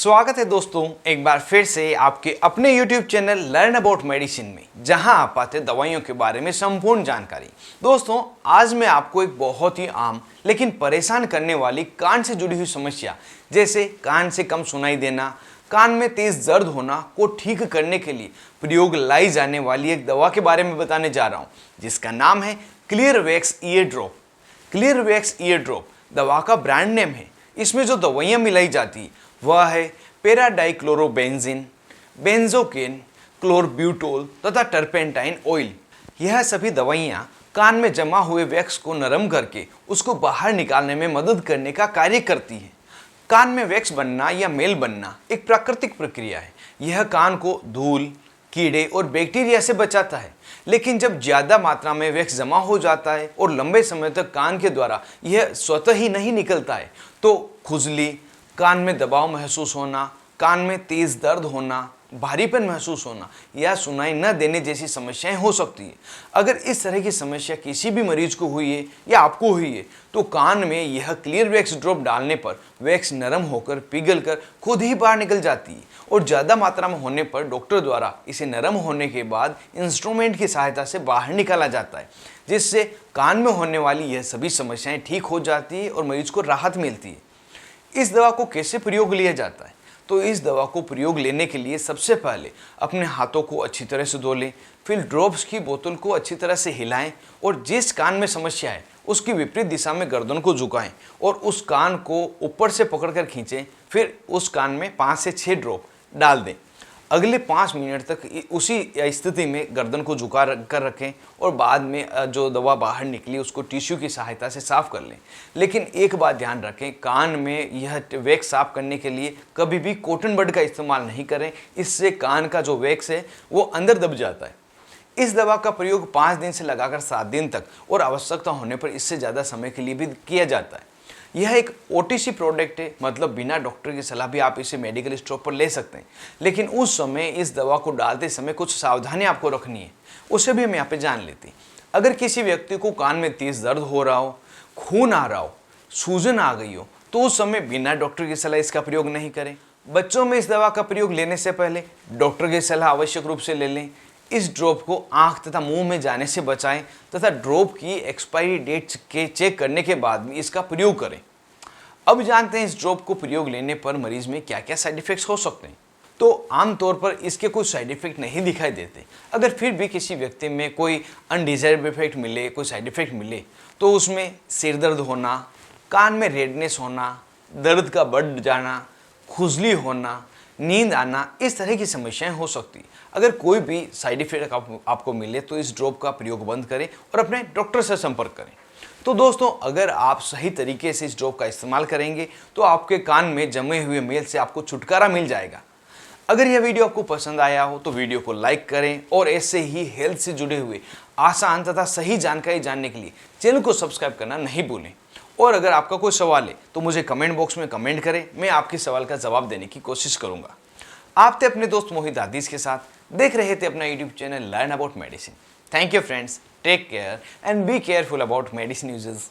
स्वागत है दोस्तों एक बार फिर से आपके अपने YouTube channel learn about medicine में, जहां आप पाते दवाइयों के बारे में संपूर्ण जानकारी। दोस्तों आज मैं आपको एक बहुत ही आम लेकिन परेशान करने वाली कान से जुड़ी हुई समस्या जैसे कान से कम सुनाई देना, कान में तेज दर्द होना को ठीक करने के लिए प्रयोग लाई जाने वाली एक दवा के बारे में बताने जा रहा हूँ, जिसका नाम है clear wax year drop. Clear wax year drop दवा का ब्रांड नेम है। इसमें जो दवाइयाँ मिलाई जाती वह है पैराडाइक्लोरोबेंजीन, बेंजोकेन, क्लोरब्यूटोल तथा टर्पेंटाइन ऑयल। यह सभी दवाइयाँ कान में जमा हुए वैक्स को नरम करके उसको बाहर निकालने में मदद करने का कार्य करती है। कान में वैक्स बनना या मेल बनना एक प्राकृतिक प्रक्रिया है। यह कान को धूल, कीड़े और बैक्टीरिया से बचाता है, लेकिन जब ज़्यादा मात्रा में वैक्स जमा हो जाता है और लंबे समय तक कान के द्वारा यह स्वतः ही नहीं निकलता है तो खुजली, कान में दबाव महसूस होना, कान में तेज दर्द होना, भारीपन महसूस होना या सुनाई न देने जैसी समस्याएं हो सकती है। अगर इस तरह की समस्या किसी भी मरीज को हुई है या आपको हुई है तो कान में यह क्लियर वैक्स ड्रॉप डालने पर वैक्स नरम होकर पिघलकर खुद ही बाहर निकल जाती है और ज़्यादा मात्रा में होने पर डॉक्टर द्वारा इसे नरम होने के बाद इंस्ट्रूमेंट की सहायता से बाहर निकाला जाता है, जिससे कान में होने वाली यह सभी समस्याएं ठीक हो जाती है और मरीज को राहत मिलती है। इस दवा को कैसे प्रयोग लिया जाता है? तो इस दवा को प्रयोग लेने के लिए सबसे पहले अपने हाथों को अच्छी तरह से धो लें, फिर ड्रॉप्स की बोतल को अच्छी तरह से हिलाएं और जिस कान में समस्या है उसकी विपरीत दिशा में गर्दन को झुकाएं और उस कान को ऊपर से पकड़कर खींचें। फिर उस कान में 5 से 6 ड्रॉप डाल दें। अगले 5 मिनट तक उसी स्थिति में गर्दन को झुका कर रखें और बाद में जो दवा बाहर निकली उसको टिश्यू की सहायता से साफ़ कर लें। लेकिन एक बात ध्यान रखें, कान में यह वैक्स साफ़ करने के लिए कभी भी कॉटन बड का इस्तेमाल नहीं करें। इससे कान का जो वैक्स है वो अंदर दब जाता है। इस दवा का प्रयोग 5 दिन से लगाकर 7 दिन तक और आवश्यकता होने पर इससे ज़्यादा समय के लिए भी किया जाता है। यह एक OTC प्रोडक्ट है, मतलब बिना डॉक्टर की सलाह भी आप इसे मेडिकल स्टोर पर ले सकते हैं। लेकिन उस समय इस दवा को डालते समय कुछ सावधानी आपको रखनी है, उसे भी हम यहाँ पे जान लेते हैं। अगर किसी व्यक्ति को कान में तेज दर्द हो रहा हो, खून आ रहा हो, सूजन आ गई हो तो उस समय बिना डॉक्टर की सलाह इसका प्रयोग नहीं करें। बच्चों में इस दवा का प्रयोग लेने से पहले डॉक्टर की सलाह आवश्यक रूप से ले लें। इस ड्रॉप को आंख तथा मुंह में जाने से बचाएं तथा ड्रॉप की एक्सपायरी डेट के चेक करने के बाद भी इसका प्रयोग करें। अब जानते हैं इस ड्रॉप को प्रयोग लेने पर मरीज में क्या क्या साइड इफेक्ट्स हो सकते हैं। तो आमतौर पर इसके कोई साइड इफेक्ट नहीं दिखाई देते। अगर फिर भी किसी व्यक्ति में कोई अनडिजायरेबल इफेक्ट मिले, कोई साइड इफेक्ट मिले तो उसमें सिर दर्द होना, कान में रेडनेस होना, दर्द का बढ़ जाना, खुजली होना, नींद आना, इस तरह की समस्याएं हो सकती। अगर कोई भी साइड इफेक्ट आपको मिले तो इस ड्रॉप का प्रयोग बंद करें और अपने डॉक्टर से संपर्क करें। तो दोस्तों अगर आप सही तरीके से इस ड्रॉप का इस्तेमाल करेंगे तो आपके कान में जमे हुए मेल से आपको छुटकारा मिल जाएगा। अगर यह वीडियो आपको पसंद आया हो तो वीडियो को लाइक करें और ऐसे ही हेल्थ से जुड़े हुए आसान तथा सही जानकारी जानने के लिए चैनल को सब्सक्राइब करना नहीं भूलें। और अगर आपका कोई सवाल है तो मुझे कमेंट बॉक्स में कमेंट करें, मैं आपके सवाल का जवाब देने की कोशिश करूंगा। आप थे अपने दोस्त मोहित आदिश के साथ, देख रहे थे अपना YouTube channel learn about medicine. Thank you friends, take care and be careful about medicine uses.